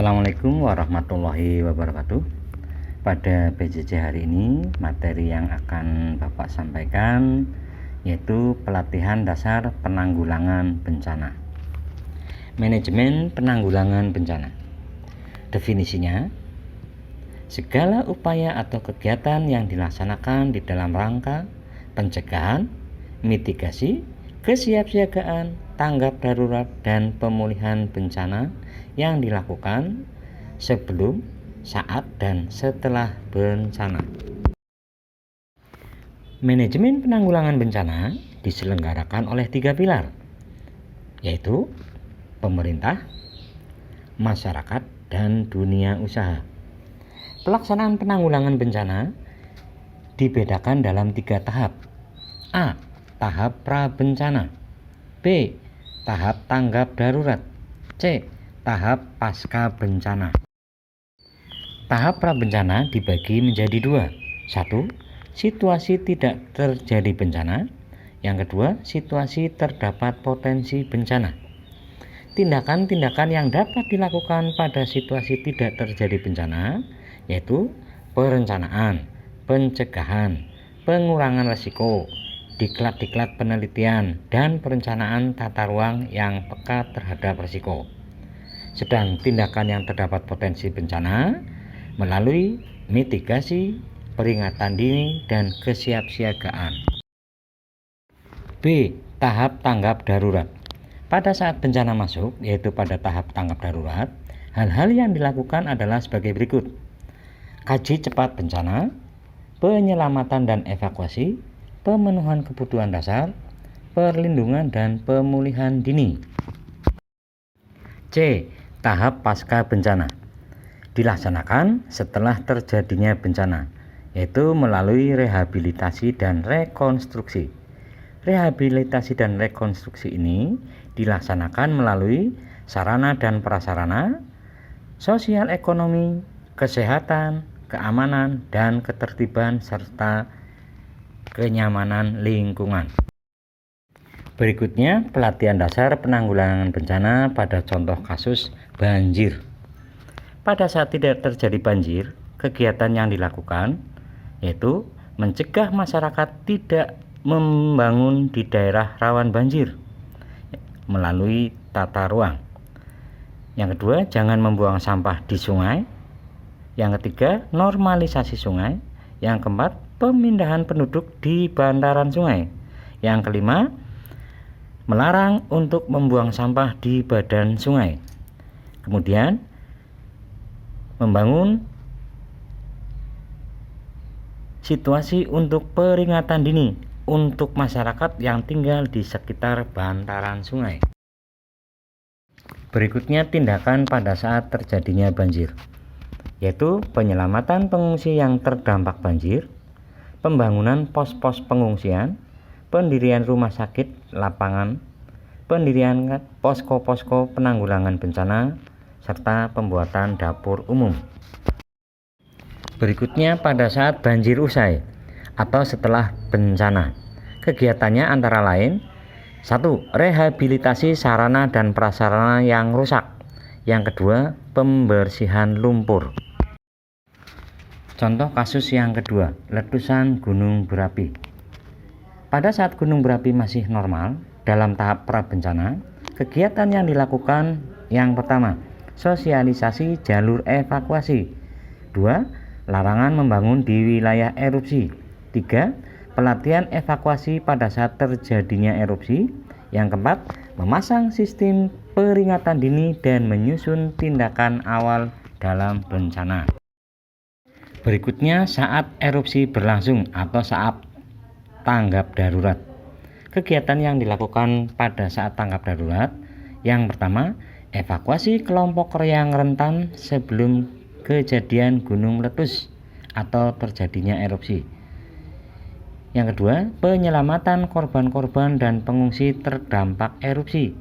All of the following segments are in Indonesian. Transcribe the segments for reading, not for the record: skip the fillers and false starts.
Assalamualaikum warahmatullahi wabarakatuh. Pada PJJ hari ini, materi yang akan Bapak sampaikan yaitu pelatihan dasar penanggulangan bencana. Manajemen penanggulangan bencana. Definisinya, segala upaya atau kegiatan yang dilaksanakan di dalam rangka pencegahan, mitigasi, kesiapsiagaan, tanggap darurat, dan pemulihan bencana yang dilakukan sebelum, saat, dan setelah bencana. Manajemen penanggulangan bencana diselenggarakan oleh 3 pilar, yaitu pemerintah, masyarakat, dan dunia usaha. Pelaksanaan penanggulangan bencana dibedakan dalam 3 tahap. A. Tahap pra-bencana. B. Tahap tanggap darurat. C. Tahap pasca bencana. Tahap pra-bencana dibagi menjadi 2. 1. Situasi tidak terjadi bencana. Yang kedua, situasi terdapat potensi bencana. Tindakan-tindakan yang dapat dilakukan pada situasi tidak terjadi bencana yaitu perencanaan, pencegahan, pengurangan risiko, diklat-diklat penelitian, dan perencanaan tata ruang yang peka terhadap risiko. Sedang tindakan yang terdapat potensi bencana melalui mitigasi, peringatan dini, dan kesiapsiagaan. B. Tahap tanggap darurat. Pada saat bencana masuk, yaitu pada tahap tanggap darurat, hal-hal yang dilakukan adalah sebagai berikut. Kaji cepat bencana, penyelamatan dan evakuasi, pemenuhan kebutuhan dasar, perlindungan dan pemulihan dini. C. Tahap pasca bencana. Dilaksanakan setelah terjadinya bencana, yaitu melalui rehabilitasi dan rekonstruksi. Rehabilitasi dan rekonstruksi ini dilaksanakan melalui sarana dan prasarana, sosial ekonomi, kesehatan, keamanan, dan ketertiban, serta kenyamanan lingkungan. Berikutnya, pelatihan dasar penanggulangan bencana pada contoh kasus banjir. Pada saat tidak terjadi banjir, kegiatan yang dilakukan yaitu mencegah masyarakat tidak membangun di daerah rawan banjir melalui tata ruang. Yang kedua, jangan membuang sampah di sungai. Yang ketiga, normalisasi sungai. Yang keempat, pemindahan penduduk di bantaran sungai. Yang kelima, melarang untuk membuang sampah di badan sungai. Kemudian, membangun situasi untuk peringatan dini untuk masyarakat yang tinggal di sekitar bantaran sungai. Berikutnya, tindakan pada saat terjadinya banjir, yaitu penyelamatan pengungsi yang terdampak banjir, pembangunan pos-pos pengungsian, pendirian rumah sakit lapangan, pendirian posko-posko penanggulangan bencana, serta pembuatan dapur umum. Berikutnya, pada saat banjir usai atau setelah bencana, kegiatannya antara lain: 1. Rehabilitasi sarana dan prasarana yang rusak. Yang kedua, pembersihan lumpur. Contoh kasus yang kedua, letusan gunung berapi. Pada saat gunung berapi masih normal dalam tahap pra-bencana, kegiatan yang dilakukan yang pertama, sosialisasi jalur evakuasi. 2. Larangan membangun di wilayah erupsi. 3. Pelatihan evakuasi pada saat terjadinya erupsi. Yang keempat, memasang sistem peringatan dini dan menyusun tindakan awal dalam bencana. Berikutnya, saat erupsi berlangsung atau saat tanggap darurat. Kegiatan yang dilakukan pada saat tanggap darurat. Yang pertama, evakuasi kelompok yang rentan sebelum kejadian gunung meletus atau terjadinya erupsi. Yang kedua, penyelamatan korban-korban dan pengungsi terdampak erupsi.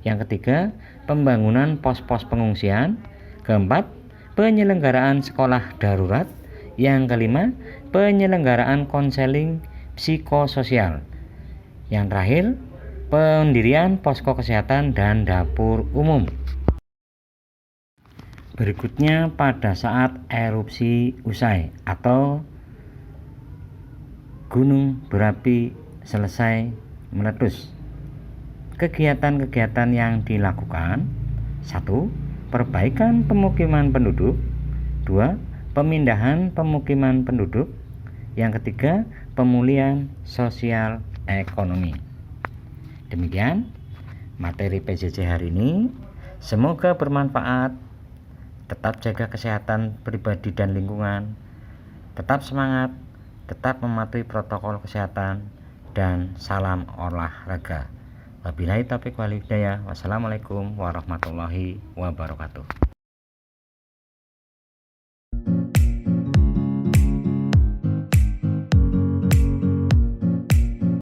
Yang ketiga, pembangunan pos-pos pengungsian. Keempat, penyelenggaraan sekolah darurat. Yang kelima, penyelenggaraan konseling psikososial. Yang terakhir, pendirian posko kesehatan dan dapur umum. Berikutnya pada saat erupsi usai atau gunung berapi selesai meletus. Kegiatan-kegiatan yang dilakukan: 1. Perbaikan pemukiman penduduk. 2. Pemindahan pemukiman penduduk. Yang ketiga, pemulihan sosial ekonomi. Demikian materi PJJ hari ini. Semoga bermanfaat. Tetap jaga kesehatan pribadi dan lingkungan. Tetap semangat, tetap mematuhi protokol kesehatan, dan salam olahraga. Wabillahi taufiq wal hidayah. Wassalamualaikum warahmatullahi wabarakatuh.